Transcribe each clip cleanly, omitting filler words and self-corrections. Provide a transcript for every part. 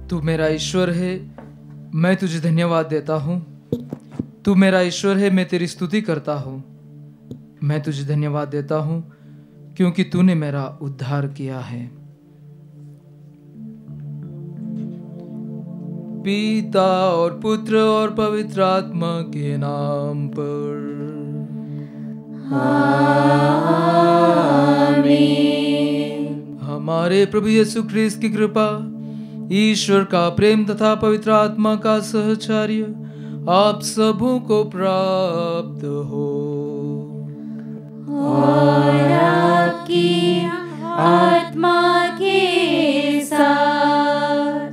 तू मेरा ईश्वर है, मैं तुझे धन्यवाद देता हूँ। तू मेरा ईश्वर है, मैं तेरी स्तुति करता हूँ। मैं तुझे धन्यवाद देता हूँ क्योंकि तूने मेरा उद्धार किया है। पिता और पुत्र और पवित्र आत्मा के नाम पर आमीन। हमारे प्रभु यीशु ख्रीस्त की कृपा, ईश्वर का प्रेम तथा पवित्र आत्मा का सहचर्य आप सबों को प्राप्त हो और आपकी आत्मा के साथ।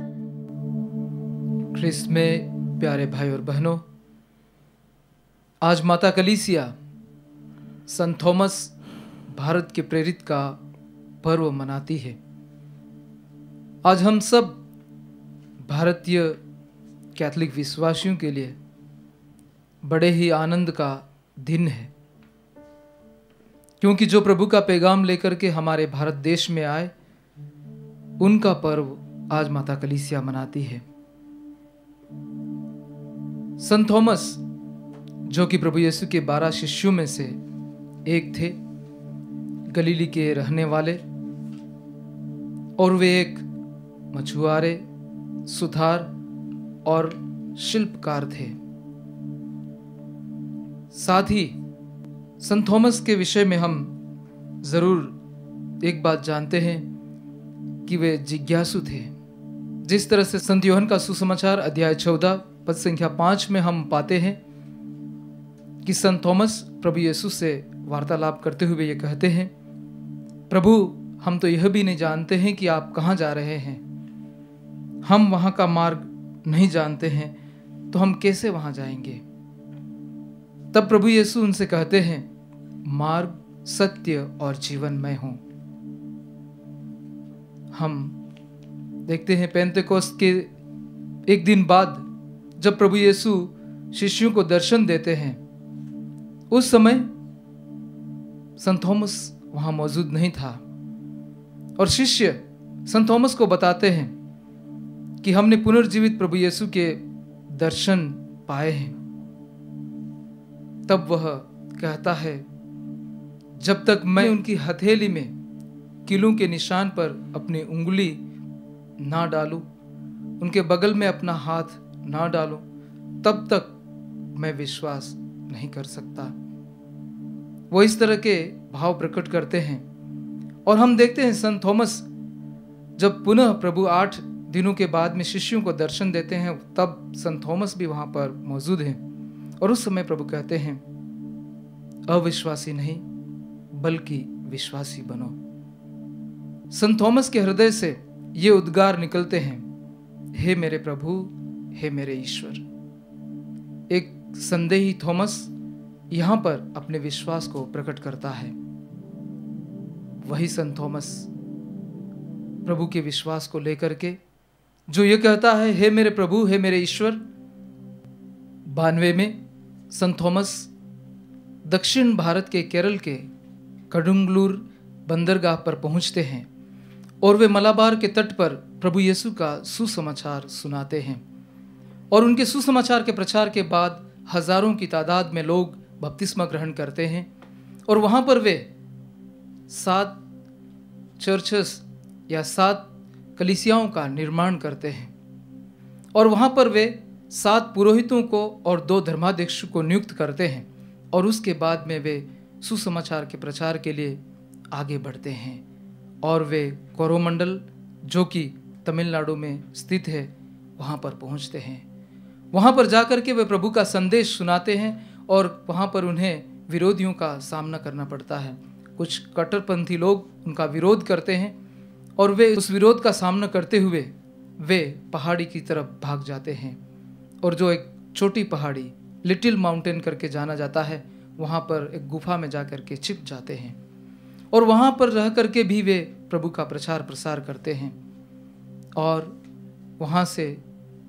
ख्रीस्त में प्यारे भाई और बहनों, आज माता कलीसिया संत थॉमस भारत के प्रेरित का पर्व मनाती है। आज हम सब भारतीय कैथोलिक विश्वासियों के लिए बड़े ही आनंद का दिन है, क्योंकि जो प्रभु का पैगाम लेकर के हमारे भारत देश में आए, उनका पर्व आज माता कलीसिया मनाती है। संत थॉमस, जो कि प्रभु यीशु के 12 शिष्यों में से एक थे, गलीली के रहने वाले, और वे एक मछुआरे, सुथार और शिल्पकार थे। साथ ही संत थॉमस के विषय में हम जरूर एक बात जानते हैं कि वे जिज्ञासु थे। जिस तरह से संत यूहन्ना का सुसमाचार अध्याय 14 पद संख्या 5 में हम पाते हैं कि संत थॉमस प्रभु यीशु से वार्तालाप करते हुए ये कहते हैं, प्रभु, हम तो यह भी नहीं जानते हैं कि आप कहाँ जा रहे हैं। हम वहाँ का मार्ग नहीं जानते हैं, तो हम कैसे वहाँ जाएंगे। तब प्रभु यीशु उनसे कहते हैं, मार्ग, सत्य और जीवन मैं हूँ। हम देखते हैं पेंतेकोस्त के एक दिन बाद जब प्रभु यीशु शिष्यों को दर्शन देते हैं, उस समय संत थॉमस वहां मौजूद नहीं था, और शिष्य संत थॉमस को बताते हैं कि हमने पुनर्जीवित प्रभु यीशु के दर्शन पाए हैं। तब वह कहता है, जब तक मैं उनकी हथेली में कीलों के निशान पर अपनी उंगली ना डालूं, उनके बगल में अपना हाथ ना डालूं, तब तक मैं विश्वास नहीं कर सकता। वो इस तरह के भाव प्रकट करते हैं। और हम देखते हैं संत थॉमस जब पुनः प्रभु 8 दिनों के बाद में शिष्यों को दर्शन देते हैं, तब संत थॉमस भी वहां पर मौजूद हैं। और उस समय प्रभु कहते हैं, अविश्वासी नहीं बल्कि विश्वासी बनो। संत थॉमस के हृदय से ये उद्गार निकलते हैं, हे मेरे प्रभु, हे मेरे ईश्वर। एक संदेही थॉमस यहां पर अपने विश्वास को प्रकट करता है। वही संत थॉमस प्रभु के विश्वास को लेकर के जो ये कहता है, हे मेरे प्रभु, हे मेरे ईश्वर। 92 में संत थॉमस दक्षिण भारत के केरल के कडुंगलूर बंदरगाह पर पहुंचते हैं, और वे मलाबार के तट पर प्रभु यीशु का सुसमाचार सुनाते हैं। और उनके सुसमाचार के प्रचार के बाद हजारों की तादाद में लोग बपतिस्मा ग्रहण करते हैं। और वहां पर वे 7 चर्चेस या 7 कलीसियाओं का निर्माण करते हैं। और वहां पर वे 7 पुरोहितों को और 2 धर्माध्यक्षों को नियुक्त करते हैं। और उसके बाद में वे सुसमाचार के प्रचार के लिए आगे बढ़ते हैं। और वे कोरोमंडल, जो कि तमिलनाडु में स्थित है, वहां पर पहुंचते हैं। वहां पर जाकर के वे प्रभु का संदेश सुनाते हैं, और वहां पर उन्हें विरोधियों का सामना करना पड़ता है। कुछ कट्टरपंथी लोग उनका विरोध करते हैं, और वे उस विरोध का सामना करते हुए वे पहाड़ी की तरफ भाग जाते हैं। और जो एक छोटी पहाड़ी, लिटिल माउंटेन करके जाना जाता है, वहां पर एक गुफा में जाकर के छिप जाते हैं। और वहां पर रह करके भी वे प्रभु का प्रचार प्रसार करते हैं। और वहां से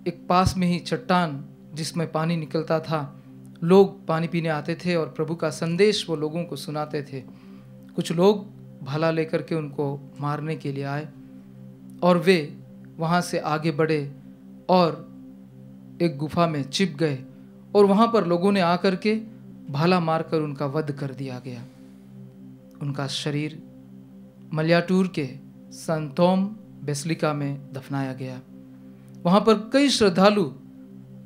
एक पास में ही चट्टान जिसमें पानी निकलता था, लोग पानी पीने आते थे और प्रभु का संदेश वो लोगों को सुनाते थे। कुछ लोग भाला लेकर के उनको मारने के लिए आए, और वे वहाँ से आगे बढ़े और एक गुफा में छिप गए और वहाँ पर लोगों ने आकर के भाला मारकर उनका वध कर दिया गया। उनका शरीर मल्याटूर के संत थॉम बेसिलिका में दफनाया गया। वहाँ पर कई श्रद्धालु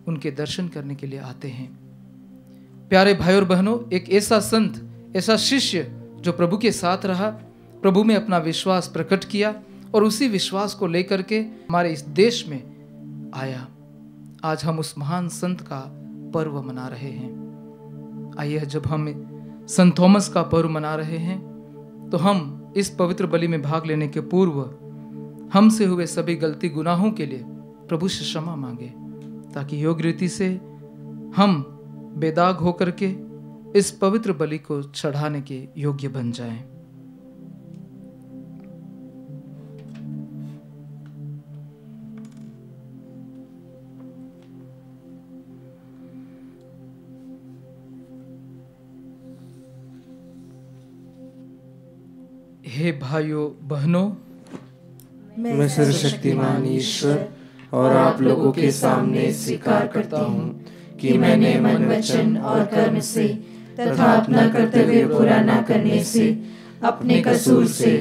उनके दर्शन करने के लिए आते हैं। प्यारे भाई और बहनों, एक ऐसा संत, ऐसा शिष्य जो प्रभु के साथ रहा, प्रभु में अपना विश्वास प्रकट किया और उसी विश्वास को लेकर के हमारे इस देश में आया। आज हम उस महान संत का पर्व मना रहे हैं। आइए, जब हम संत थॉमस का पर्व मना रहे हैं तो हम इस पवित्र बलि में भाग लेने के पूर्व हमसे हुए सभी गलती गुनाहों के लिए प्रभु से क्षमा मांगे, ताकि योग्य रीति से हम बेदाग होकर के इस पवित्र बलि को चढ़ाने के योग्य बन जाएं। हे भाइयों बहनों, मैं सर्वशक्तिमान ईश्वर और आप लोगों के सामने स्वीकार करता हूँ कि मैंने मन, वचन और कर्म से तथा अपना कर्तव्य पूरा न करने से, अपने कसूर से,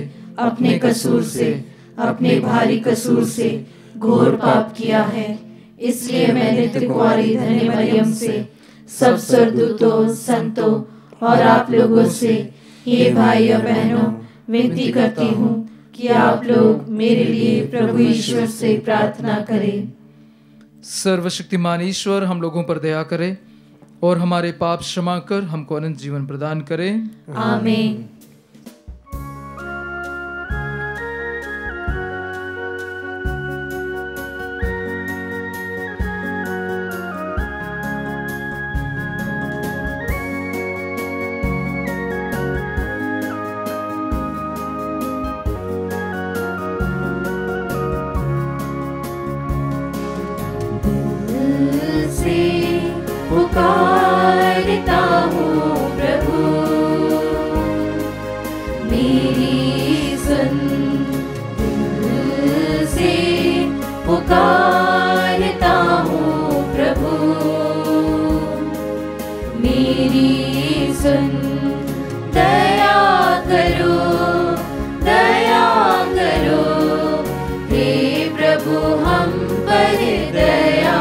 अपने भारी कसूर से घोर पाप किया है। इसलिए मैं नित्य कुंवारी धन्य मरियम से, सब स्वर्गदूतों, संतों और आप लोगों से, हे भाई और बहनों, विनती करती हूँ कि आप लोग मेरे लिए प्रभु ईश्वर से प्रार्थना करें। सर्वशक्तिमान ईश्वर हम लोगों पर दया करे और हमारे पाप क्षमा कर हमको अनंत जीवन प्रदान करे। आमीन। पुकारता हूँ प्रभु, मेरी सुन। दिल से पुकारता हूँ प्रभु, मेरी सुन। दया करो, दया करो, हे प्रभु हम पर दया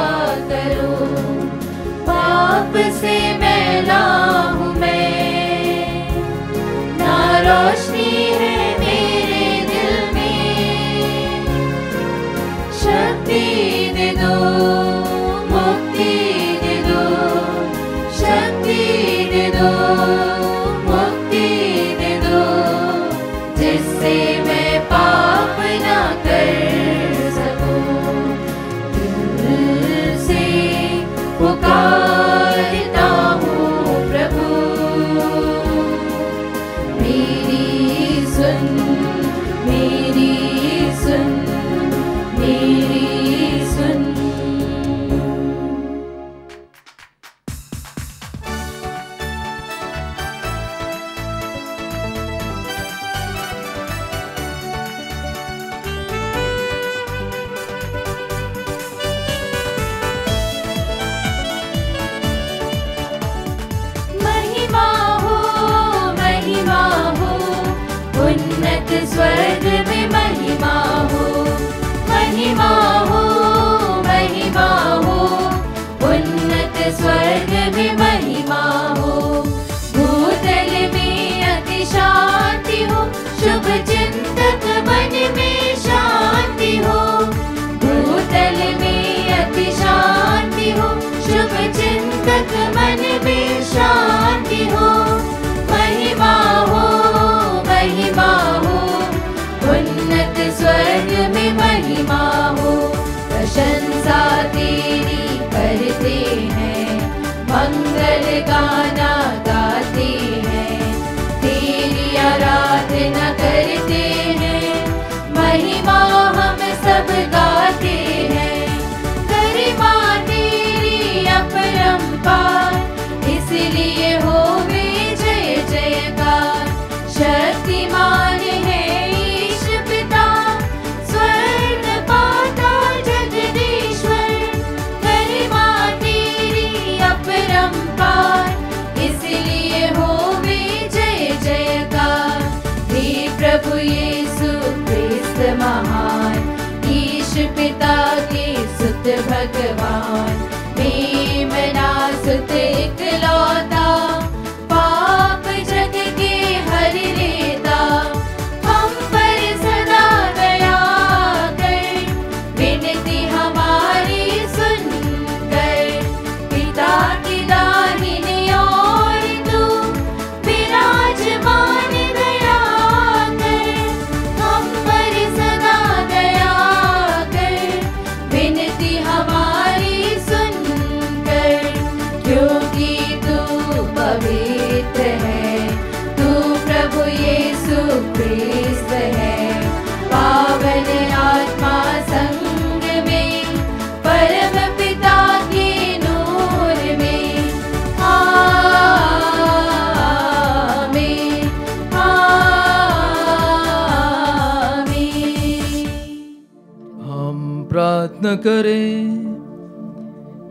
करो। पाप से मैला हूँ मैं, ना रोशनी है मेरे दिल में। शक्ति दे दो, मुक्ति दे दो, शक्ति दे दो, मुक्ति दे दो, जिससे मैं पाप ना कर सकूं। दिल से पुकारता हूँ प्रभु, मेरी सुन, मेरी सुन, मेरी सुन। उन्नत स्वर्ग में महिमा हो, महिमा हो, महिमा हो। उन्नत स्वर्ग में महिमा हो। भूतल में अति शांति हो, शुभ चिंतक मन में शांति हो। भूतल में अति शांति हो, शुभ चिंतक मन में शांति हो। महिमा हो, महिमा हो, उन्नत स्वर्ग में महिमा हो। प्रशंसा तेरी करते हैं, मंगल गाना गाते हैं, तेरी आराधना करते हैं। महिमा हम सब गाते हैं, गरिमा तेरी अपरंपार, इसलिए होवे जय जयकार। शक्तिमान है ईश पिता, स्वर्ग पाताल सुत भगवान, मेमना सुत इकलौता, पाप जग के हर लेता, हम पर सदा दया कर, विनती हमारी सुन कर। पिता की दाहिनी ओर तू विराजमान दया कर, हम पर सदा दया कर, विनती हमारी सुन कर। क्योंकि तू पवित्र है, तू प्रभु यीशु क्रिस्त है, पावन आत्मा संग में, परम पिता के नूर में। आमीन, आमीन। हम प्रार्थना करें।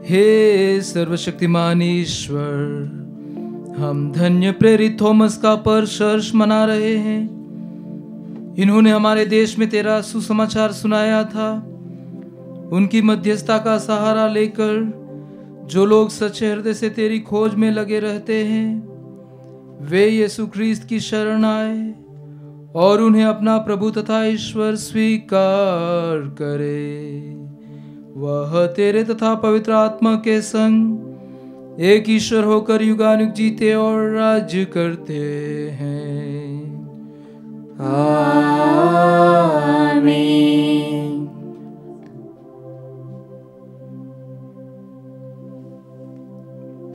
हे सर्वशक्तिमान ईश्वर, हम धन्य प्रेरित थॉमस का परशर्ष मना रहे हैं। इन्होंने हमारे देश में तेरा सुसमाचार सुनाया था। उनकी मध्यस्थता का सहारा लेकर जो लोग सच्चे हृदय से तेरी खोज में लगे रहते हैं, वे यीशु ख्रीस्त की शरण आए और उन्हें अपना प्रभु तथा ईश्वर स्वीकार करे। वह तेरे तथा पवित्र आत्मा के संग एक ईश्वर होकर युगानुग जीते और राज्य करते हैं। आमीन।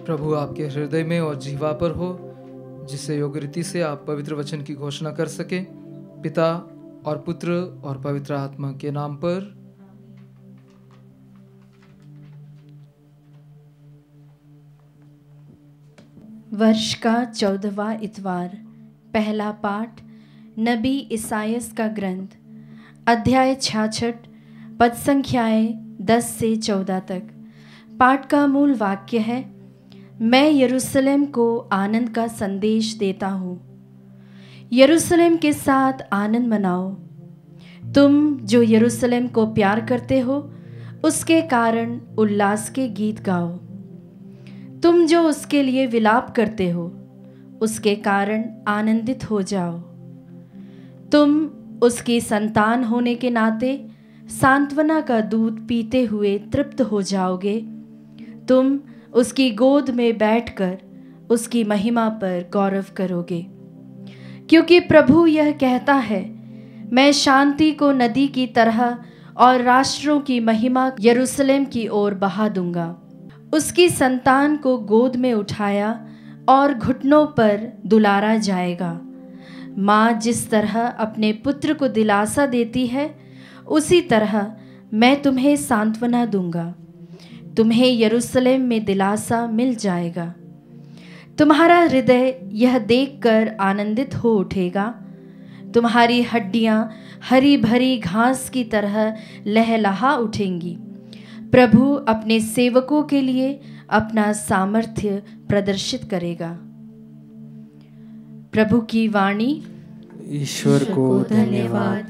प्रभु आपके हृदय में और जीवा पर हो, जिससे योग्य रीति से आप पवित्र वचन की घोषणा कर सके। पिता और पुत्र और पवित्र आत्मा के नाम पर। वर्ष का 14वां इतवार। पहला पाठ नबी इसायास का ग्रंथ, अध्याय 66, पद संख्याएं 10 से 14 तक। पाठ का मूल वाक्य है, मैं यरूशलेम को आनंद का संदेश देता हूँ। यरूशलेम के साथ आनंद मनाओ। तुम जो यरूशलेम को प्यार करते हो, उसके कारण उल्लास के गीत गाओ। तुम जो उसके लिए विलाप करते हो, उसके कारण आनंदित हो जाओ। तुम उसकी संतान होने के नाते सांत्वना का दूध पीते हुए तृप्त हो जाओगे। तुम उसकी गोद में बैठकर उसकी महिमा पर गौरव करोगे। क्योंकि प्रभु यह कहता है, मैं शांति को नदी की तरह और राष्ट्रों की महिमा यरूशलेम की ओर बहा दूंगा। उसकी संतान को गोद में उठाया और घुटनों पर दुलारा जाएगा। माँ जिस तरह अपने पुत्र को दिलासा देती है, उसी तरह मैं तुम्हें सांत्वना दूंगा। तुम्हें यरूशलेम में दिलासा मिल जाएगा। तुम्हारा हृदय यह देखकर आनंदित हो उठेगा। तुम्हारी हड्डियाँ हरी भरी घास की तरह लहलहा उठेंगी। प्रभु अपने सेवकों के लिए अपना सामर्थ्य प्रदर्शित करेगा। प्रभु की वाणी। ईश्वर को धन्यवाद।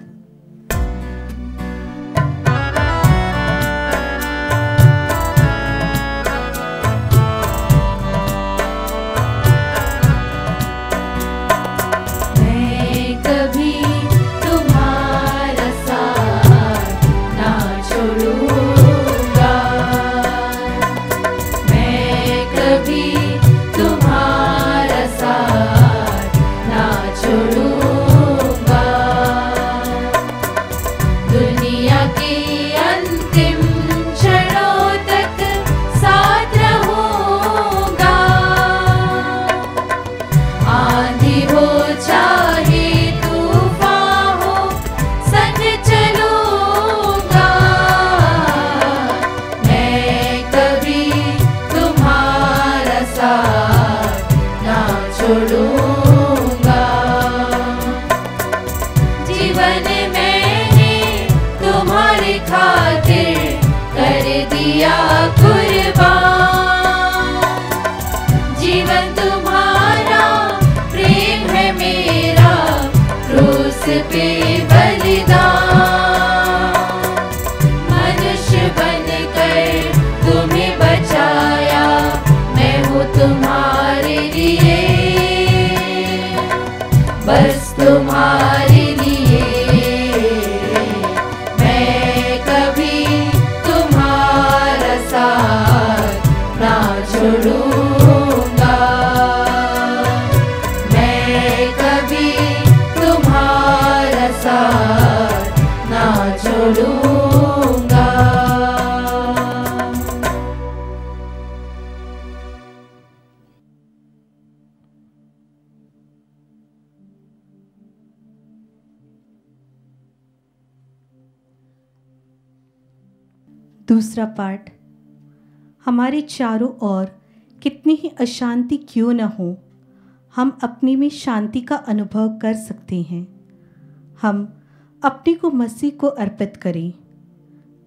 दूसरा पाठ। हमारे चारों ओर कितनी ही अशांति क्यों न हो, हम अपने में शांति का अनुभव कर सकते हैं। हम अपने को मसीह को अर्पित करें,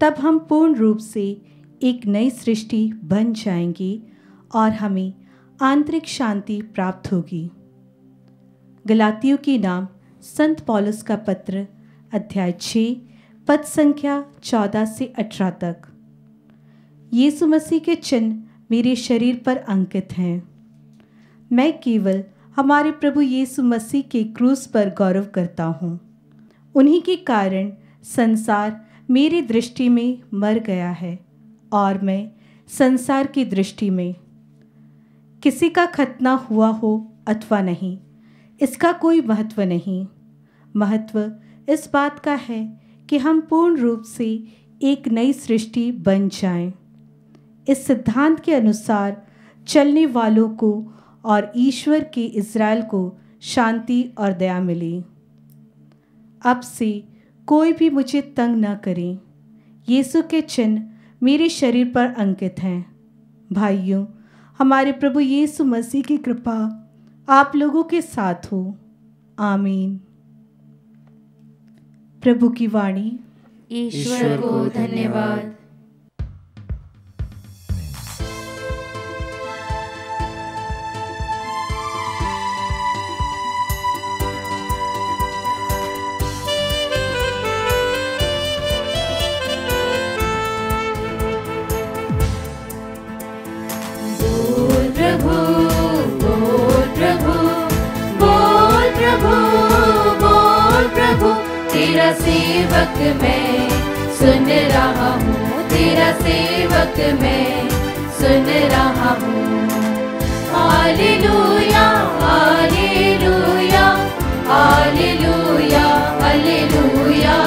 तब हम पूर्ण रूप से एक नई सृष्टि बन जाएंगे और हमें आंतरिक शांति प्राप्त होगी। गलातियों के नाम संत पौलुस का पत्र, अध्याय 6, पद संख्या 14 से 18 तक। यीशु मसीह के चिन्ह मेरे शरीर पर अंकित हैं। मैं केवल हमारे प्रभु यीशु मसीह के क्रूस पर गौरव करता हूँ। उन्हीं के कारण संसार मेरी दृष्टि में मर गया है और मैं संसार की दृष्टि में। किसी का खतना हुआ हो अथवा नहीं, इसका कोई महत्व नहीं। महत्व इस बात का है कि हम पूर्ण रूप से एक नई सृष्टि बन जाएं। इस सिद्धांत के अनुसार चलने वालों को और ईश्वर के इज़राइल को शांति और दया मिली। अब से कोई भी मुझे तंग न करे। यीशु के चिन्ह मेरे शरीर पर अंकित हैं। भाइयों, हमारे प्रभु यीशु मसीह की कृपा आप लोगों के साथ हो। आमीन। प्रभु की वाणी। ईश्वर को धन्यवाद। तेरा सेवक मैं सुन रहा हूँ, तेरा सेवक मैं सुन रहा हूँ। Hallelujah hallelujah hallelujah hallelujah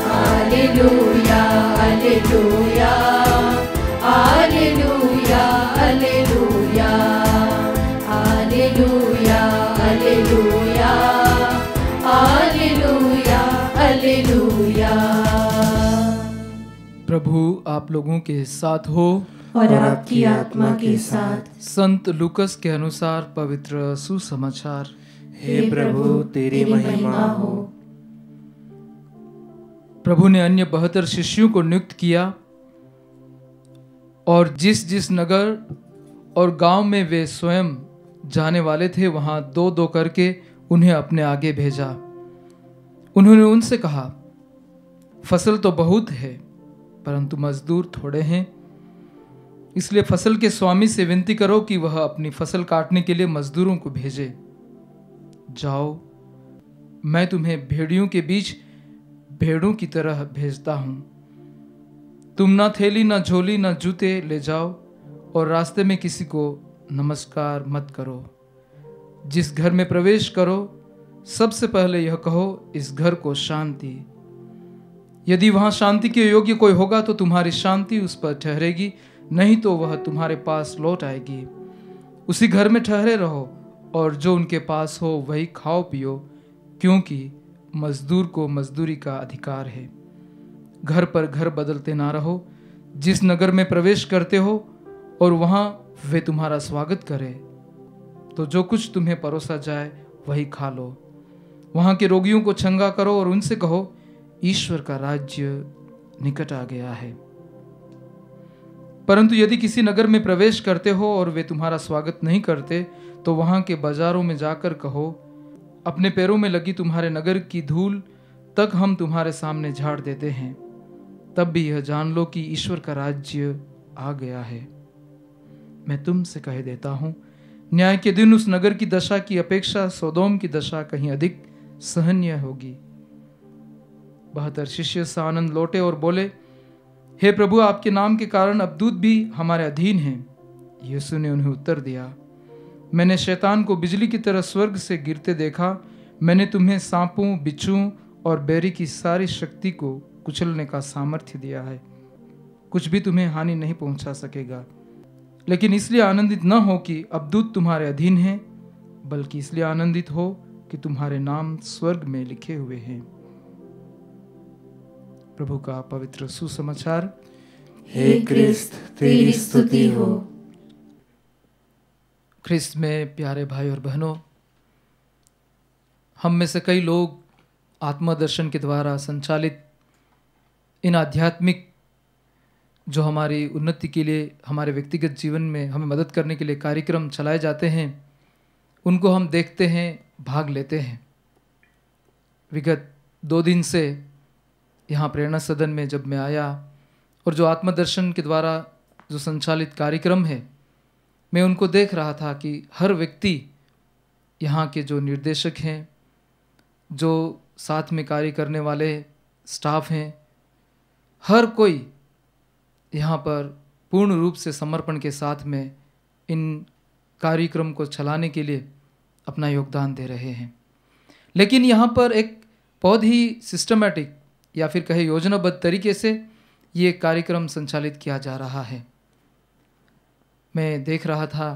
hallelujah hallelujah hallelujah hallelujah hallelujah hallelujah hallelujah hallelujah. प्रभु आप लोगों के साथ हो और आपकी आत्मा के साथ। संत लूकस के अनुसार पवित्र सुसमाचार। हे प्रभु तेरी महिमा हो। प्रभु ने अन्य 72 शिष्यों को नियुक्त किया और जिस जिस नगर और गांव में वे स्वयं जाने वाले थे वहां 2-2 करके उन्हें अपने आगे भेजा। उन्होंने उनसे कहा, फसल तो बहुत है परंतु मजदूर थोड़े हैं, इसलिए फसल के स्वामी से विनती करो कि वह अपनी फसल काटने के लिए मजदूरों को भेजे। जाओ, मैं तुम्हें भेड़ियों के बीच भेड़ों की तरह भेजता हूं। तुम ना थैली ना झोली ना जूते ले जाओ और रास्ते में किसी को नमस्कार मत करो। जिस घर में प्रवेश करो सबसे पहले यह कहो, इस घर को शांति। यदि वहां शांति के योग्य कोई होगा तो तुम्हारी शांति उस पर ठहरेगी, नहीं तो वह तुम्हारे पास लौट आएगी। उसी घर में ठहरे रहो और जो उनके पास हो वही खाओ पियो, क्योंकि मजदूर को मजदूरी का अधिकार है। घर पर घर बदलते ना रहो। जिस नगर में प्रवेश करते हो और वहां वे तुम्हारा स्वागत करें तो जो कुछ तुम्हें परोसा जाए वही खा लो। वहां के रोगियों को चंगा करो और उनसे कहो, ईश्वर का राज्य निकट आ गया है। परंतु यदि किसी नगर में प्रवेश करते हो और वे तुम्हारा स्वागत नहीं करते तो वहां के बाजारों में जाकर कहो, अपने पैरों में लगी तुम्हारे नगर की धूल तक हम तुम्हारे सामने झाड़ देते हैं। तब भी यह जान लो कि ईश्वर का राज्य आ गया है। मैं तुमसे कह देता हूं, न्याय के दिन उस नगर की दशा की अपेक्षा सोदोम की दशा कहीं अधिक सहनीय होगी। 72 शिष्य से आनंद लौटे और बोले, हे प्रभु, आपके नाम के कारण अब दूत भी हमारे अधीन हैं। यीशु ने उन्हें उत्तर दिया, मैंने शैतान को बिजली की तरह स्वर्ग से गिरते देखा। मैंने तुम्हें सांपों, बिच्छुओं और बैरी की सारी शक्ति को कुचलने का सामर्थ्य दिया है। कुछ भी तुम्हें हानि नहीं पहुंचा सकेगा। लेकिन इसलिए आनंदित न हो कि अब दूत तुम्हारे अधीन हैं, बल्कि इसलिए आनंदित हो कि तुम्हारे नाम स्वर्ग में लिखे हुए हैं। प्रभु का पवित्र सुसमाचार। हे क्रिस्त तेरी स्तुति हो। ख्रिस्त में प्यारे भाई और बहनों, हम में से कई लोग आत्मदर्शन के द्वारा संचालित इन आध्यात्मिक जो हमारी उन्नति के लिए, हमारे व्यक्तिगत जीवन में हमें मदद करने के लिए कार्यक्रम चलाए जाते हैं, उनको हम देखते हैं, भाग लेते हैं। विगत 2 दिन से यहाँ प्रेरणा सदन में जब मैं आया और जो आत्मदर्शन के द्वारा जो संचालित कार्यक्रम है, मैं उनको देख रहा था कि हर व्यक्ति, यहाँ के जो निर्देशक हैं, जो साथ में कार्य करने वाले स्टाफ हैं, हर कोई यहाँ पर पूर्ण रूप से समर्पण के साथ में इन कार्यक्रम को चलाने के लिए अपना योगदान दे रहे हैं। लेकिन यहाँ पर एक बहुत ही सिस्टमैटिक या फिर कहे योजनाबद्ध तरीके से ये कार्यक्रम संचालित किया जा रहा है। मैं देख रहा था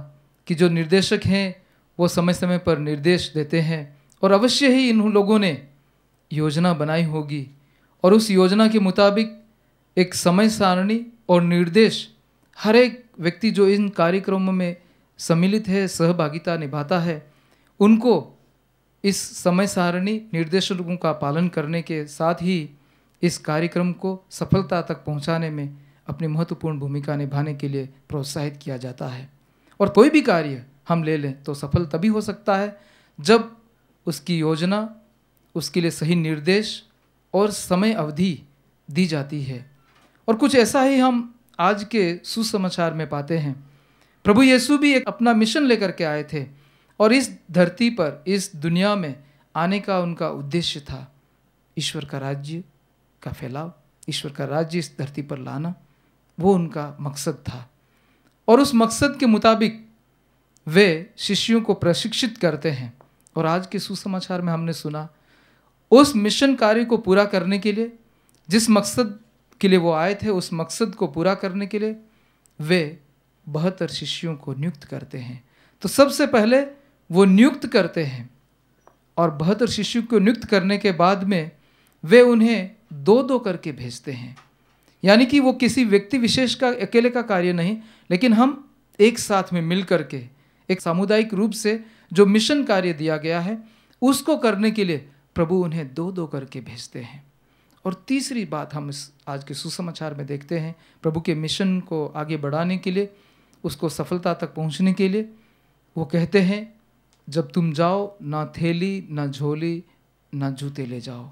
कि जो निर्देशक हैं वो समय समय पर निर्देश देते हैं और अवश्य ही इन लोगों ने योजना बनाई होगी और उस योजना के मुताबिक एक समय सारणी और निर्देश हर एक व्यक्ति जो इन कार्यक्रमों में सम्मिलित है, सहभागिता निभाता है, उनको इस समय सारणी निर्देशों का पालन करने के साथ ही इस कार्यक्रम को सफलता तक पहुंचाने में अपनी महत्वपूर्ण भूमिका निभाने के लिए प्रोत्साहित किया जाता है। और कोई भी कार्य हम ले लें तो सफल तभी हो सकता है जब उसकी योजना, उसके लिए सही निर्देश और समय अवधि दी जाती है। और कुछ ऐसा ही हम आज के सुसमाचार में पाते हैं। प्रभु यीशु भी एक अपना मिशन लेकर के आए थे और इस धरती पर, इस दुनिया में आने का उनका उद्देश्य था ईश्वर का राज्य का फैलाव, ईश्वर का राज्य इस धरती पर लाना, वो उनका मकसद था। और उस मकसद के मुताबिक वे शिष्यों को प्रशिक्षित करते हैं। और आज के सुसमाचार में हमने सुना उस मिशन कार्य को पूरा करने के लिए, जिस मकसद के लिए वो आए थे, उस मकसद को पूरा करने के लिए वे 72 शिष्यों को नियुक्त करते हैं। तो सबसे पहले वो नियुक्त करते हैं और 72 शिष्यों को नियुक्त करने के बाद में वे उन्हें 2-2 करके भेजते हैं। यानी कि वो किसी व्यक्ति विशेष का अकेले का कार्य नहीं, लेकिन हम एक साथ में मिल करके एक सामुदायिक रूप से जो मिशन कार्य दिया गया है उसको करने के लिए प्रभु उन्हें 2-2 करके भेजते हैं। और तीसरी बात हम इस आज के सुसमाचार में देखते हैं, प्रभु के मिशन को आगे बढ़ाने के लिए, उसको सफलता तक पहुंचने के लिए वो कहते हैं, जब तुम जाओ ना थैली, ना झोली, ना जूते ले जाओ।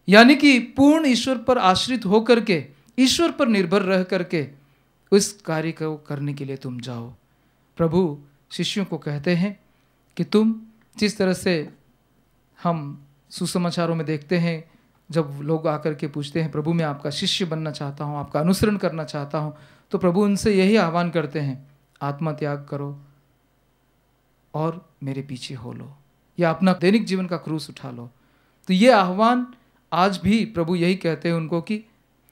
यानी कि पूर्ण ईश्वर पर आश्रित होकर के, ईश्वर पर निर्भर रह करके उस कार्य को करने के लिए तुम जाओ। प्रभु शिष्यों को कहते हैं कि तुम जिस तरह से हम सुसमाचारों में देखते हैं, जब लोग आकर के पूछते हैं प्रभु मैं आपका शिष्य बनना चाहता हूँ, आपका अनुसरण करना चाहता हूँ, तो प्रभु उनसे यही आह्वान करते हैं, आत्मा त्याग करो और मेरे पीछे हो लो, या अपना दैनिक जीवन का क्रूस उठा लो। तो ये आह्वान आज भी प्रभु यही कहते हैं उनको कि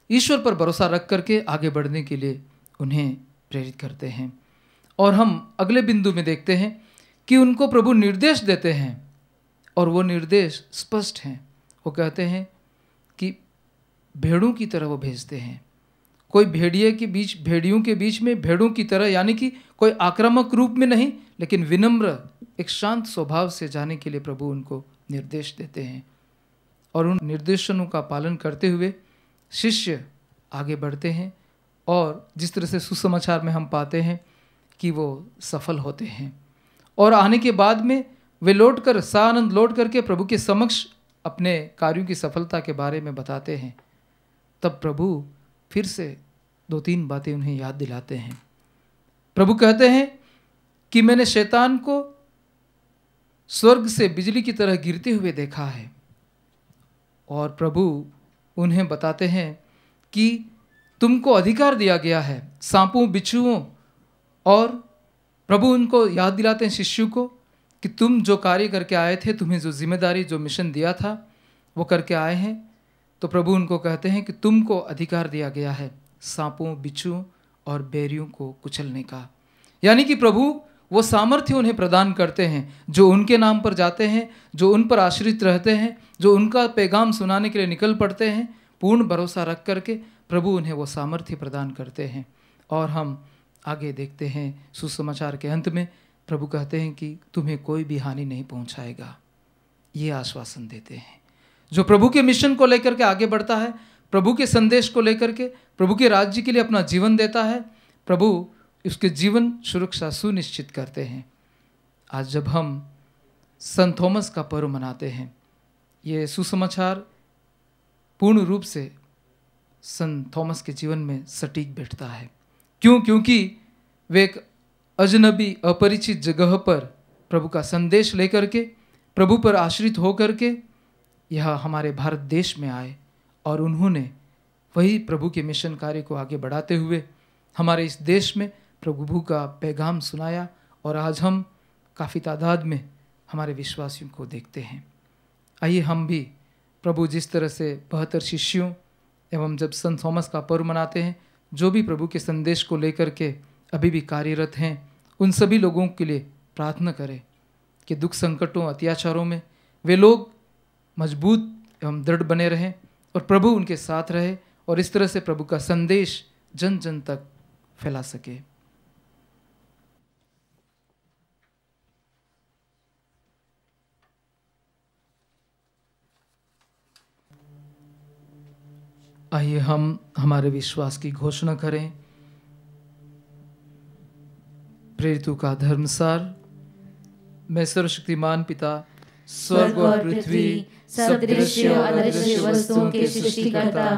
ईश्वर पर भरोसा रख करके आगे बढ़ने के लिए उन्हें प्रेरित करते हैं। और हम अगले बिंदु में देखते हैं कि उनको प्रभु निर्देश देते हैं और वो निर्देश स्पष्ट हैं। वो कहते हैं कि भेड़ों की तरह वो भेजते हैं। कोई भेड़ियों के बीच में भेड़ों की तरह, यानी कि कोई आक्रामक रूप में नहीं, लेकिन विनम्र, एक शांत स्वभाव से जाने के लिए प्रभु उनको निर्देश देते हैं। और उन निर्देशों का पालन करते हुए शिष्य आगे बढ़ते हैं और जिस तरह से सुसमाचार में हम पाते हैं कि वो सफल होते हैं। और आने के बाद में वे लौटकर सानंद लौट करके प्रभु के समक्ष अपने कार्यों की सफलता के बारे में बताते हैं। तब प्रभु फिर से 2-3 बातें उन्हें याद दिलाते हैं। प्रभु कहते हैं कि मैंने शैतान को स्वर्ग से बिजली की तरह गिरते हुए देखा है। और प्रभु उन्हें बताते हैं कि तुमको अधिकार दिया गया है सांपों, बिच्छुओं, और प्रभु उनको याद दिलाते हैं शिष्यों को कि तुम जो कार्य करके आए थे, तुम्हें जो जिम्मेदारी, जो मिशन दिया था वो करके आए हैं। तो प्रभु उनको कहते हैं कि तुमको अधिकार दिया गया है सांपों, बिच्छुओं और बैरियों को कुचलने का। यानी कि प्रभु वो सामर्थ्य उन्हें प्रदान करते हैं जो उनके नाम पर जाते हैं, जो उन पर आश्रित रहते हैं, जो उनका पैगाम सुनाने के लिए निकल पड़ते हैं। पूर्ण भरोसा रख करके प्रभु उन्हें वो सामर्थ्य प्रदान करते हैं। और हम आगे देखते हैं सुसमाचार के अंत में प्रभु कहते हैं कि तुम्हें कोई भी हानि नहीं पहुंचाएगा। ये आश्वासन देते हैं। जो प्रभु के मिशन को लेकर के आगे बढ़ता है, प्रभु के संदेश को लेकर के, प्रभु के राज्य के लिए अपना जीवन देता है, प्रभु उसके जीवन सुरक्षा सुनिश्चित करते हैं। आज जब हम संत थॉमस का पर्व मनाते हैं, ये सुसमाचार पूर्ण रूप से संत थॉमस के जीवन में सटीक बैठता है। क्यों? क्योंकि वे एक अजनबी अपरिचित जगह पर प्रभु का संदेश लेकर के, प्रभु पर आश्रित होकर के यह हमारे भारत देश में आए और उन्होंने वही प्रभु के मिशन कार्य को आगे बढ़ाते हुए हमारे इस देश में प्रभु का पैगाम सुनाया। और आज हम काफ़ी तादाद में हमारे विश्वासियों को देखते हैं। आइए हम भी प्रभु जिस तरह से 72 शिष्यों एवं जब संत थॉमस का पर्व मनाते हैं, जो भी प्रभु के संदेश को लेकर के अभी भी कार्यरत हैं, उन सभी लोगों के लिए प्रार्थना करें कि दुख संकटों अत्याचारों में वे लोग मजबूत एवं दृढ़ बने रहें और प्रभु उनके साथ रहे और इस तरह से प्रभु का संदेश जन जन तक फैला सके। आइए हम हमारे विश्वास की घोषणा करें। प्रेरितों का धर्मसार। मैं सर्वशक्तिमान पिता, स्वर्ग और पृथ्वी, सब दृश्य और अदृश्य वस्तुओं के सृष्टिकर्ता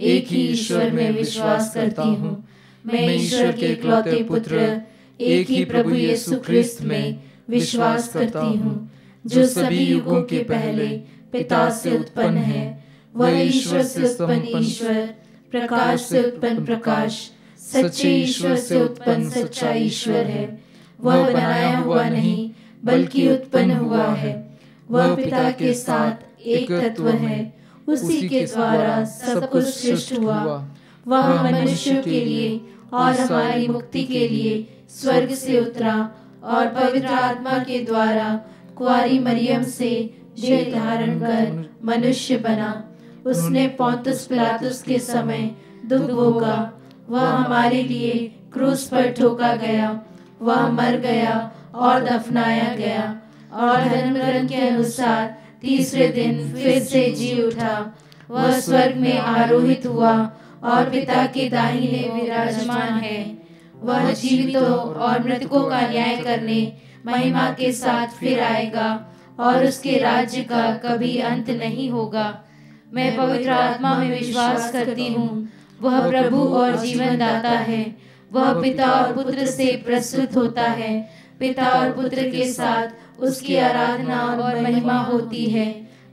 एक ही ईश्वर में विश्वास करती हूँ। मैं ईश्वर के इकलौते पुत्र, एक ही प्रभु यीशु ख्रिस्त में विश्वास करती हूँ, जो सभी युगों के पहले पिता से उत्पन्न है। वह ईश्वर से उत्पन्न ईश्वर, प्रकाश से उत्पन्न प्रकाश, सच्चे ईश्वर से उत्पन्न सच्चा ईश्वर है। वह बनाया हुआ नहीं बल्कि उत्पन्न हुआ है। वह पिता के साथ एक तत्व है। उसी के द्वारा सब कुछ सृष्ट हुआ। वह मनुष्यों के लिए और हमारी मुक्ति के लिए स्वर्ग से उतरा और पवित्र आत्मा के द्वारा कुंवारी मरियम से देह धारण कर मनुष्य बना। उसने पोंतुस पिलातुस के समय दुख भोगा। वह हमारे लिए क्रूस पर ठोका गया। वह मर गया और दफनाया गया और धर्मग्रंथ के अनुसार तीसरे दिन फिर से जी उठा। वह स्वर्ग में आरोहित हुआ और पिता के दाहिने विराजमान है। वह जीवितों और मृतकों का न्याय करने महिमा के साथ फिर आएगा और उसके राज्य का कभी अंत नहीं होगा। मैं पवित्र आत्मा में विश्वास करती हूँ। वह प्रभु और जीवन दाता है। वह पिता और पुत्र से प्रस्तुत होता है। पिता और पुत्र के साथ उसकी आराधना और महिमा होती है।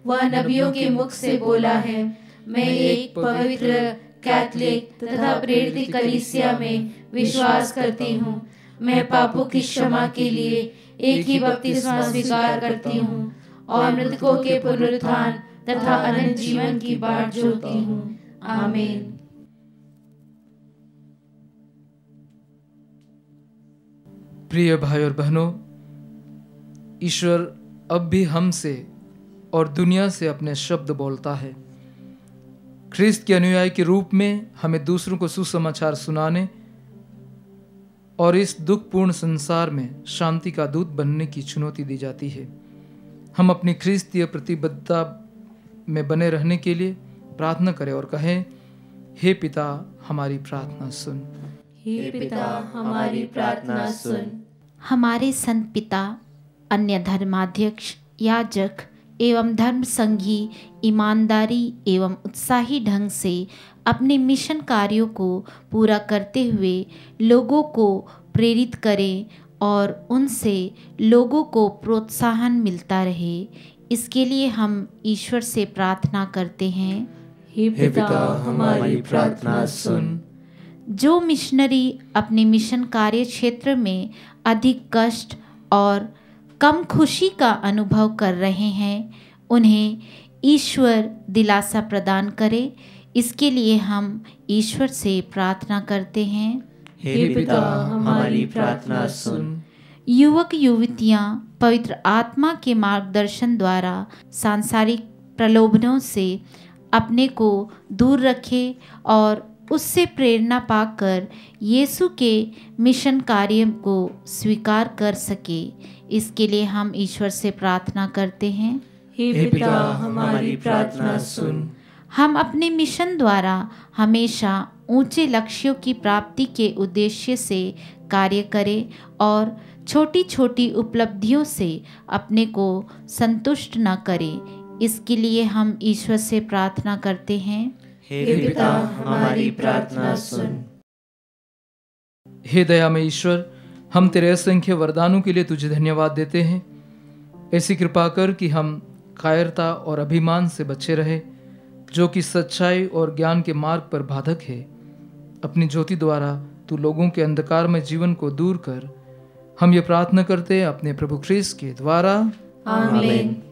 वह नबियों के मुख से बोला है। मैं एक पवित्र, कैथोलिक तथा प्रेरित कलीसिया में विश्वास करती हूँ। मैं पापों की क्षमा के लिए एक ही बपतिस्मा स्वीकार करती हूँ और मृतकों के पुनरुत्थान तथा अनंत जीवन की बाट जोहती हूँ। आमीन। प्रिय भाई और बहनों, ईश्वर अब भी हमसे और दुनिया से अपने शब्द बोलता है। ख्रिस्त के अनुयायी के रूप में हमें दूसरों को सुसमाचार सुनाने और इस दुखपूर्ण संसार में शांति का दूत बनने की चुनौती दी जाती है। हम अपनी ख्रिस्तीय प्रतिबद्धता में बने रहने के लिए प्रार्थना करें और कहें, हे पिता हमारी प्रार्थना सुन। हे पिता हमारी प्रार्थना सुन। हमारे संत पिता, अन्य धर्माध्यक्ष, याजक एवं धर्म संघी ईमानदारी एवं उत्साही ढंग से अपने मिशन कार्यों को पूरा करते हुए लोगों को प्रेरित करें और उनसे लोगों को प्रोत्साहन मिलता रहे, इसके लिए हम ईश्वर से प्रार्थना करते हैं। हे पिता हमारी प्रार्थना सुन। जो मिशनरी अपने मिशन कार्य क्षेत्र में अधिक कष्ट और कम खुशी का अनुभव कर रहे हैं, उन्हें ईश्वर दिलासा प्रदान करे, इसके लिए हम ईश्वर से प्रार्थना करते हैं। हे पिता हमारी प्रार्थना सुन। युवक युवतियाँ पवित्र आत्मा के मार्गदर्शन द्वारा सांसारिक प्रलोभनों से अपने को दूर रखें और उससे प्रेरणा पाकर यीशु के मिशन कार्य को स्वीकार कर सके। इसके लिए हम ईश्वर से प्रार्थना करते हैं। हे पिता, हमारी प्रार्थना सुन। हम अपने मिशन द्वारा हमेशा ऊंचे लक्ष्यों की प्राप्ति के उद्देश्य से कार्य करें और छोटी छोटी उपलब्धियों से अपने को संतुष्ट न करें। इसके लिए हम ईश्वर से प्रार्थना करते हैं। हे पिता, हमारी प्रार्थना सुन। हे दयामय ईश्वर, हम तेरे असंख्य वरदानों के लिए तुझे धन्यवाद देते हैं। ऐसी कृपा कर कि हम कायरता और अभिमान से बचे रहे, जो कि सच्चाई और ज्ञान के मार्ग पर बाधक है। अपनी ज्योति द्वारा तू लोगों के अंधकार में जीवन को दूर कर। हम ये प्रार्थना करते हैं अपने प्रभु ख्रीस्त के द्वारा, आमीन।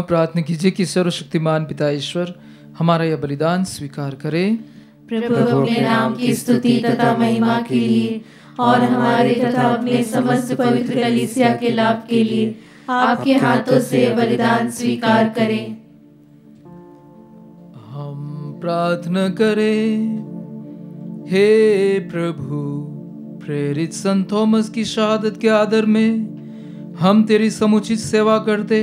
प्रार्थना कीजिए कि सर्वशक्तिमान पिता ईश्वर हमारा यह बलिदान स्वीकार करे। प्रभु अपने नाम की स्तुति तथा महिमा के लिए और हमारे तथा अपने समस्त पवित्र कलीसिया के लाभ के लिए आपके हाथों से बलिदान स्वीकार करें। हम प्रार्थना करें। हे प्रभु, प्रेरित संत थॉमस की शहादत के आदर में हम तेरी समुचित सेवा करते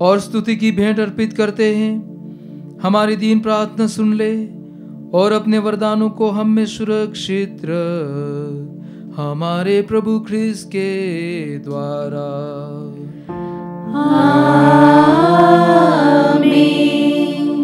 और स्तुति की भेंट अर्पित करते हैं। हमारी दीन प्रार्थना सुन ले और अपने वरदानों को हम में सुरक्षित रख, हमारे प्रभु ख्रीस्त के द्वारा। आमीन।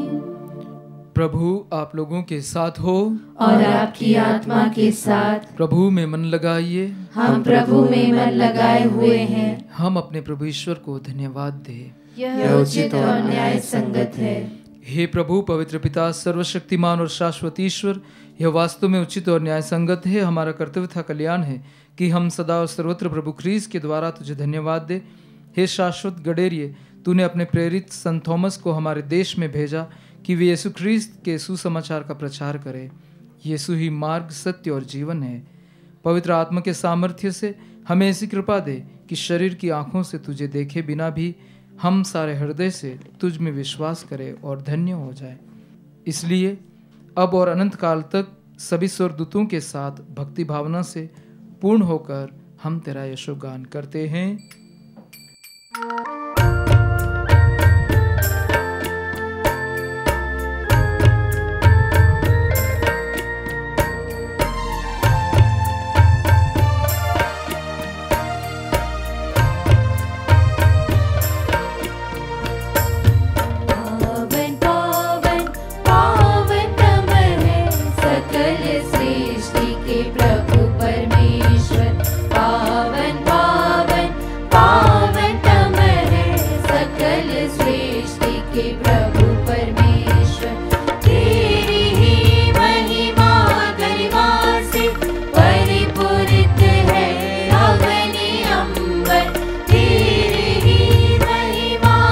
प्रभु आप लोगों के साथ हो और आपकी आत्मा के साथ। प्रभु में मन लगाइए। हम प्रभु में मन लगाए हुए हैं। हम अपने प्रभु ईश्वर को धन्यवाद दें। यह उचित और न्याय संगत है। हे प्रभु पवित्र पिता, सर्वशक्तिमान और शाश्वत ईश्वर, यह वास्तव में उचित और न्याय संगत है। हमारा कर्तव्य था कल्याण है कि हम सदा और सर्वत्र प्रभु ख्रीस्त के द्वारा तुझे धन्यवाद दे। हे शाश्वत गडेरिये, तूने अपने प्रेरित संत थॉमस को हमारे देश में भेजा कि वे यीशु ख्रीस्त के सुसमाचार का प्रचार करें। यीशु ही मार्ग, सत्य और जीवन है। पवित्र आत्मा के सामर्थ्य से हमें ऐसी कृपा दे कि शरीर की आंखों से तुझे देखे बिना भी हम सारे हृदय से तुझ में विश्वास करें और धन्य हो जाए। इसलिए अब और अनंत काल तक सभी स्वर्गदूतों के साथ भक्ति भावना से पूर्ण होकर हम तेरा यशोगान करते हैं। महिमा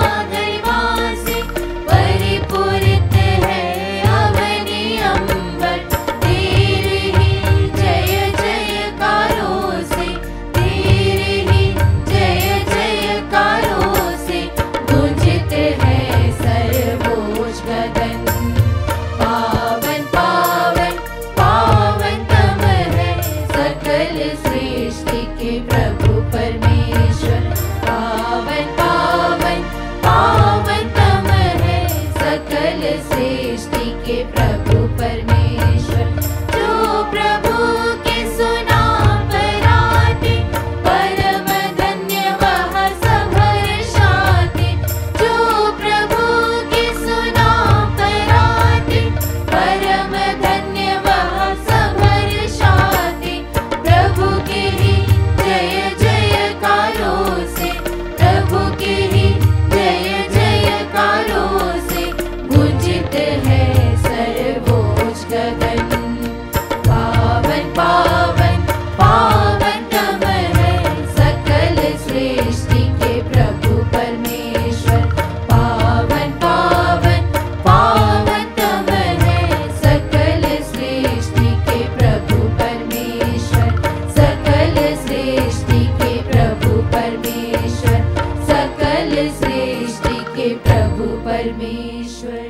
परमेश्वर।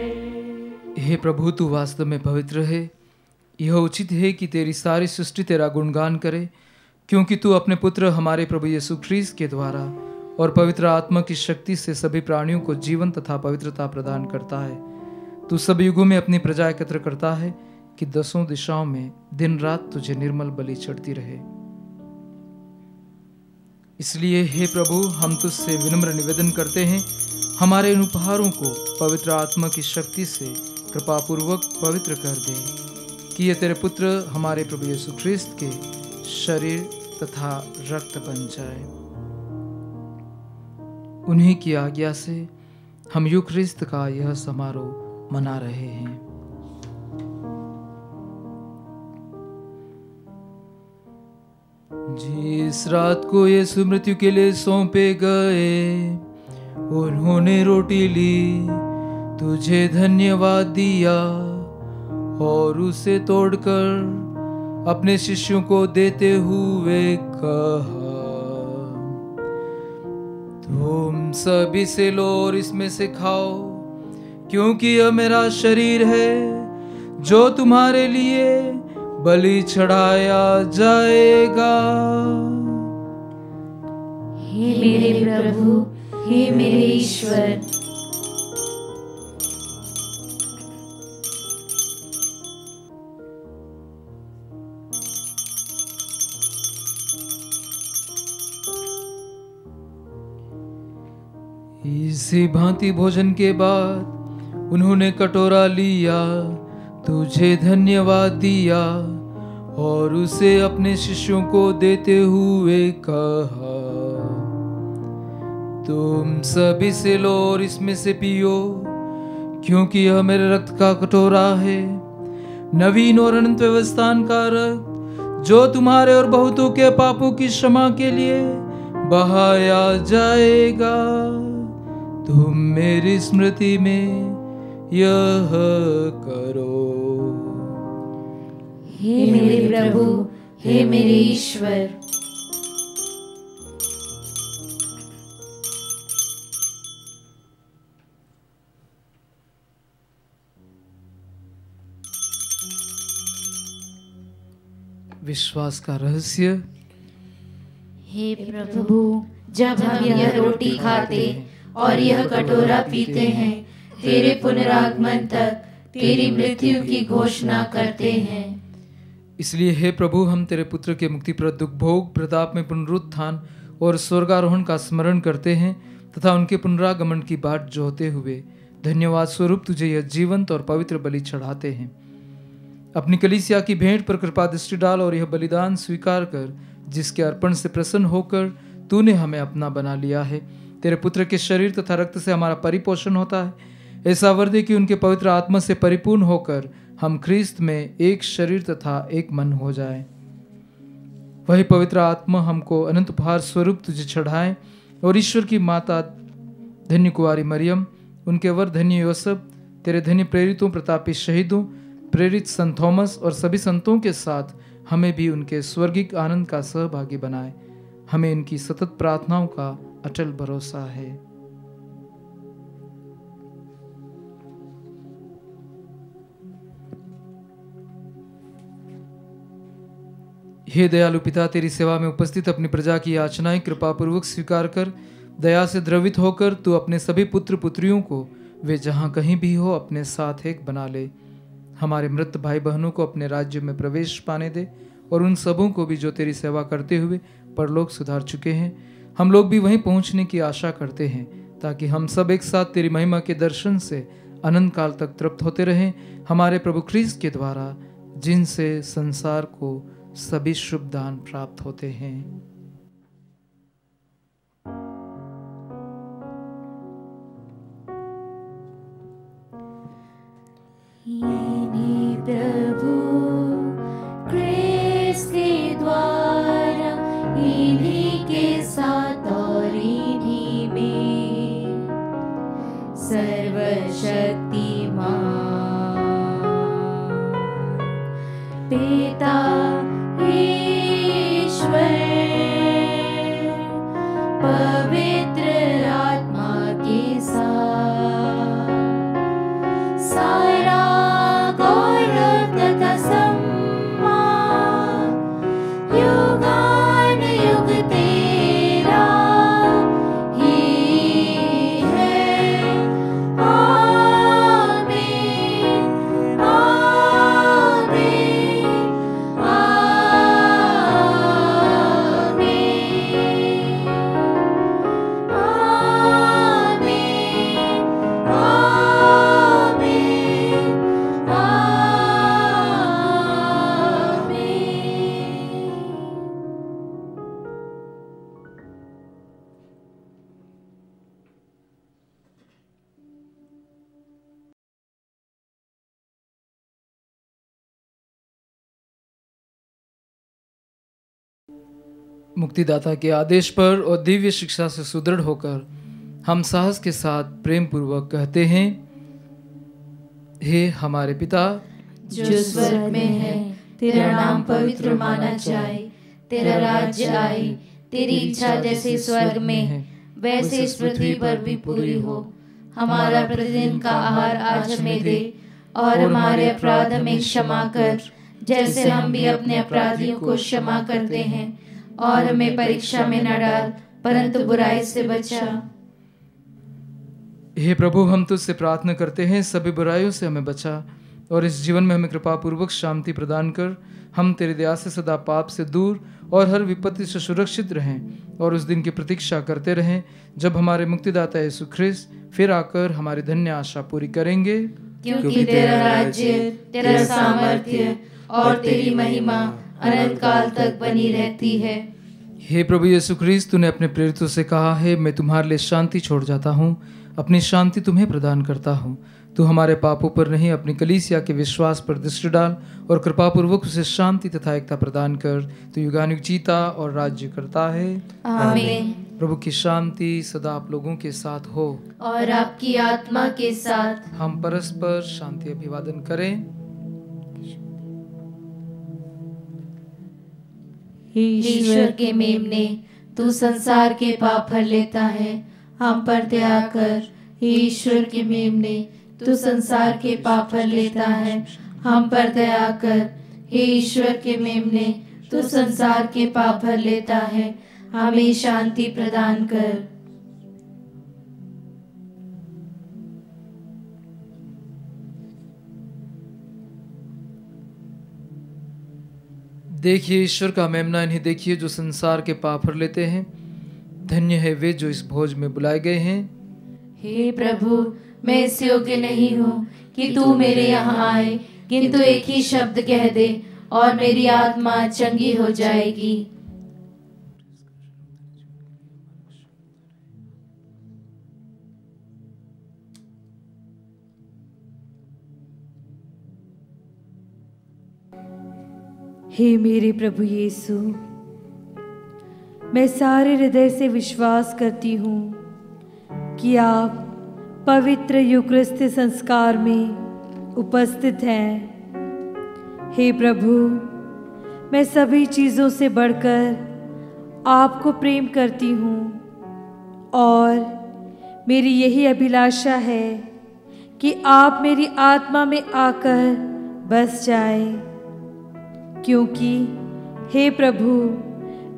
हे प्रभु, तू वास्तव में पवित्र है। यह उचित है कि तेरी सारी सृष्टि तेरा गुणगान करे, क्योंकि तू अपने पुत्र हमारे प्रभु यीशु ख्रीस्त के द्वारा और पवित्र आत्मा की शक्ति से सभी प्राणियों को जीवन तथा पवित्रता प्रदान करता है। तू सब युगों में अपनी प्रजा एकत्र करता है कि दसों दिशाओं में दिन रात तुझे निर्मल बलि चढ़ती रहे। इसलिए हे प्रभु, हम तुझसे विनम्र निवेदन करते हैं, हमारे इन उपहारों को पवित्र आत्मा की शक्ति से कृपापूर्वक पवित्र कर दे, कि ये तेरे पुत्र हमारे प्रभु यीशु ख्रीस्त के शरीर तथा रक्त बन जाए। उन्हीं की आज्ञा से हम यूक्रिस्त का यह समारोह मना रहे हैं। जिस रात को यीशु मृत्यु के लिए सौंपे गए, उन्होंने रोटी ली, तुझे धन्यवाद दिया और उसे तोड़कर अपने शिष्यों को देते हुए कहा, तुम सभी से लो और इसमें से खाओ, क्योंकि यह मेरा शरीर है जो तुम्हारे लिए बलि चढ़ाया जाएगा। हे मेरे प्रभु, हे मेरे ईश्वर। इसी भांति भोजन के बाद उन्होंने कटोरा लिया, तुझे धन्यवाद दिया और उसे अपने शिष्यों को देते हुए कहा, तुम सभी से लो और इसमें से पियो, क्योंकि यह मेरे रक्त का कटोरा है, नवीन और अनंत व्यवस्थान का रक्त, जो तुम्हारे और बहुतों के पापों की क्षमा के लिए बहाया जाएगा। तुम मेरी स्मृति में यह करो। हे मेरे प्रभु, हे मेरे ईश्वर। विश्वास का रहस्य। हे प्रभु, जब हम यह रोटी खाते और यह कटोरा पीते हैं, तेरे पुनरागमन तक तेरी मृत्यु की घोषणा करते हैं। इसलिए हे प्रभु, हम तेरे पुत्र के मुक्तिप्रद दुख भोग, प्रताप में पुनरुत्थान और स्वर्गारोहण का स्मरण करते हैं तथा उनके पुनरागमन की बाट जोहते हुए धन्यवाद स्वरूप तुझे यह जीवंत और पवित्र बलि चढ़ाते हैं। अपनी कलीसिया की भेंट पर कृपा दृष्टि डाल और यह बलिदान स्वीकार कर, जिसके अर्पण से प्रसन्न होकर तूने हमें अपना बना लिया है। तेरे पुत्र के शरीर तथा रक्त से हमारा परिपोषण होता है। ऐसा वर दे कि उनके पवित्र आत्मा से परिपूर्ण होकर हम ख्रीस्त में एक शरीर तथा एक मन हो जाए। वही पवित्र आत्मा हमको अनंत उपहार स्वरूप तुझे चढ़ाए और ईश्वर की माता धन्य कुंवारी मरियम, उनके वर धन्य योसेफ, तेरे धन्य प्रेरितों, प्रतापी शहीदों, प्रेरित संत थॉमस और सभी संतों के साथ हमें भी उनके स्वर्गिक आनंद का सहभागी बनाए। हमें इनकी सतत प्रार्थनाओं का अटल भरोसा है। हे दयालु पिता, तेरी सेवा में उपस्थित अपनी प्रजा की याचनाएं कृपापूर्वक स्वीकार कर, दया से द्रवित होकर तू अपने सभी पुत्र पुत्रियों को वे जहां कहीं भी हो अपने साथ एक बना ले। हमारे मृत भाई बहनों को अपने राज्य में प्रवेश पाने दे और उन सबों को भी जो तेरी सेवा करते हुए परलोक सुधार चुके हैं। हम लोग भी वहीं पहुंचने की आशा करते हैं, ताकि हम सब एक साथ तेरी महिमा के दर्शन से अनंत काल तक तृप्त होते रहें, हमारे प्रभु ख्रीस्त के द्वारा, जिनसे संसार को सभी शुभ दान प्राप्त होते हैं। प्रभु ख्रीस्त के द्वारा, इन्हीं के साथ और इन्हीं में सर्वशक्तिमान पिता ईश्वर पवित्र आत्मा के साथ मुक्तिदाता के आदेश पर और दिव्य शिक्षा से सुदृढ़ होकर हम साहस के साथ प्रेम पूर्वक कहते हैं, हे हमारे पिता जो स्वर्ग में है, तेरा नाम पवित्र माना जाए, तेरा राज्य आए, तेरी इच्छा जैसे स्वर्ग में है वैसे इस पृथ्वी पर भी पूरी हो। हमारा प्रतिदिन का आहार आज हमें दे, और हमारे अपराध हमें क्षमा कर जैसे हम भी अपने अपराधियों को क्षमा करते हैं, और हमें परीक्षा में न डाल परंतु बुराई से बचा। हे प्रभु, हम तुझसे प्रार्थना करते हैं, सभी बुराइयों से हमें बचा और इस जीवन में हमें कृपा पूर्वक शांति प्रदान कर। हम तेरी दया से सदा पाप से दूर और हर विपत्ति से सुरक्षित रहें और उस दिन की प्रतीक्षा करते रहें जब हमारे मुक्तिदाता यीशु ख्रिस्त फिर आकर हमारी धन्य आशा पूरी करेंगे। क्योंकि तेरा राज्य, तेरा सामर्थ्य और तेरी महिमा अनंत काल तक बनी रहती है। हे प्रभु यीशु ख्रिस्त, तूने अपने प्रेरितों से कहा है, मैं तुम्हारे लिए शांति छोड़ जाता हूँ, अपनी शांति तुम्हें प्रदान करता हूँ। तू हमारे पापों पर नहीं, अपनी कलीसिया के विश्वास पर दृष्टि डाल और कृपा पूर्वक उसे शांति तथा एकता प्रदान कर। तू युगानुग जीता और राज्य करता है। आमीन। प्रभु की शांति सदा आप लोगों के साथ हो और आपकी आत्मा के साथ। हम परस्पर शांति अभिवादन करें। ईश्वर के मेमने, तू संसार के पाप हर लेता है, हम पर दया कर। ईश्वर के मेमने, तू संसार के पाप हर लेता है, हम पर दया कर। ईश्वर के मेमने, तू संसार के पाप हर लेता है, हमें शांति प्रदान कर। देखिए ईश्वर का मेमना, इन्हें देखिए जो संसार के पाप हर लेते हैं। धन्य है वे जो इस भोज में बुलाए गए हैं। हे प्रभु, मैं इस योग्य नहीं हूँ कि तू मेरे यहाँ आए, किंतु एक ही शब्द कह दे और मेरी आत्मा चंगी हो जाएगी। हे मेरे प्रभु यीशु, मैं सारे हृदय से विश्वास करती हूँ कि आप पवित्र यूकरिस्ती संस्कार में उपस्थित हैं। हे प्रभु, मैं सभी चीज़ों से बढ़कर आपको प्रेम करती हूँ और मेरी यही अभिलाषा है कि आप मेरी आत्मा में आकर बस जाएं, क्योंकि हे प्रभु,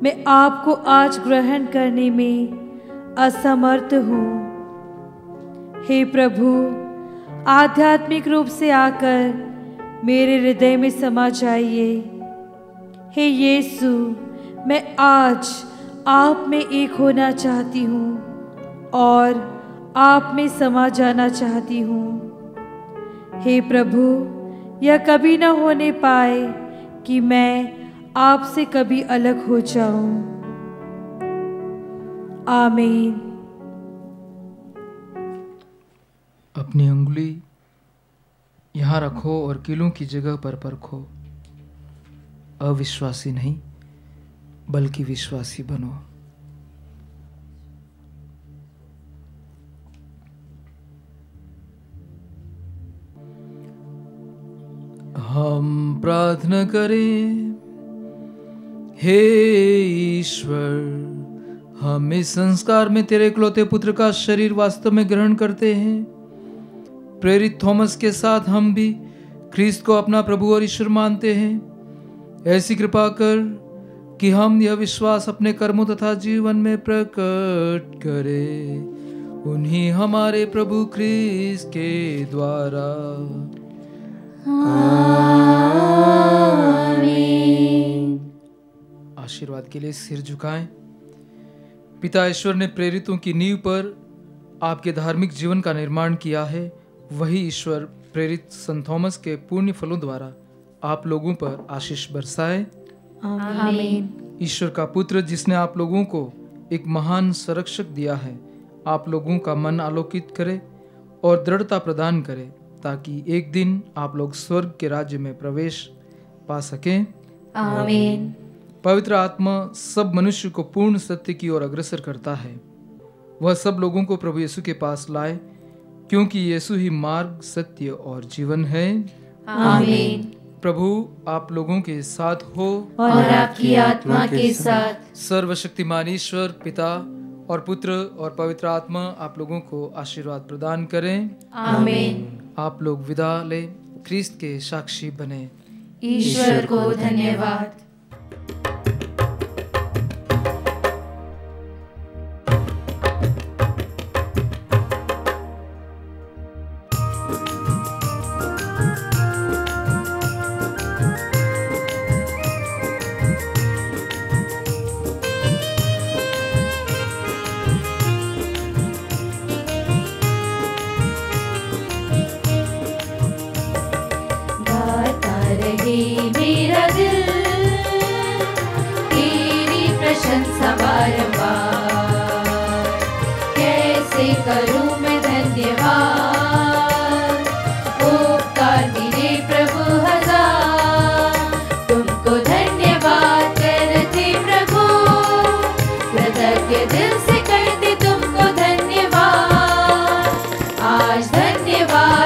मैं आपको आज ग्रहण करने में असमर्थ हूँ। हे प्रभु, आध्यात्मिक रूप से आकर मेरे हृदय में समा जाइए। हे यीशु, मैं आज आप में एक होना चाहती हूँ और आप में समा जाना चाहती हूँ। हे प्रभु, यह कभी न होने पाए कि मैं आपसे कभी अलग हो जाऊं। आमीन। अपनी उंगली यहाँ रखो और कीलों की जगह पर परखो। अविश्वासी नहीं बल्कि विश्वासी बनो। हम प्रार्थना करें। हे ईश्वर, हम इस संस्कार में तेरे इकलौते पुत्र का शरीर वास्तव में ग्रहण करते हैं। प्रेरित थॉमस के साथ हम भी ख्रीस्त को अपना प्रभु और ईश्वर मानते हैं। ऐसी कृपा कर कि हम यह विश्वास अपने कर्मों तथा जीवन में प्रकट करें, उन्हीं हमारे प्रभु ख्रीस्त के द्वारा। आशीर्वाद के लिए सिर झुकाएं। पिता ईश्वर ने प्रेरितों की नींव पर आपके धार्मिक जीवन का निर्माण किया है। वही ईश्वर प्रेरित संत थॉमस के पुण्य फलों द्वारा आप लोगों पर आशीष बरसाए। आमीन। ईश्वर का पुत्र जिसने आप लोगों को एक महान संरक्षक दिया है, आप लोगों का मन आलोकित करे और दृढ़ता प्रदान करे, ताकि एक दिन आप लोग स्वर्ग के राज्य में प्रवेश पा सकें। आमीन। पवित्र आत्मा सब मनुष्य को पूर्ण सत्य की ओर अग्रसर करता है। वह सब लोगों को प्रभु यीशु के पास लाए, क्योंकि यीशु ही मार्ग, सत्य और जीवन है। आमीन। प्रभु आप लोगों के साथ हो और आपकी आत्मा के साथ। सर्वशक्तिमान ईश्वर पिता और पुत्र और पवित्र आत्मा आप लोगों को आशीर्वाद प्रदान करें। आमीन। आप लोग विदा ले, क्रिस्त के साक्षी बने। ईश्वर को धन्यवाद। मेरा दिल तेरी प्रशंसा बारंबार, कैसे करूं मैं धन्यवाद। उपकार मेरे प्रभु हजार, तुमको धन्यवाद करते प्रभु, कृतज्ञ दिल से करते तुमको धन्यवाद। आज धन्यवाद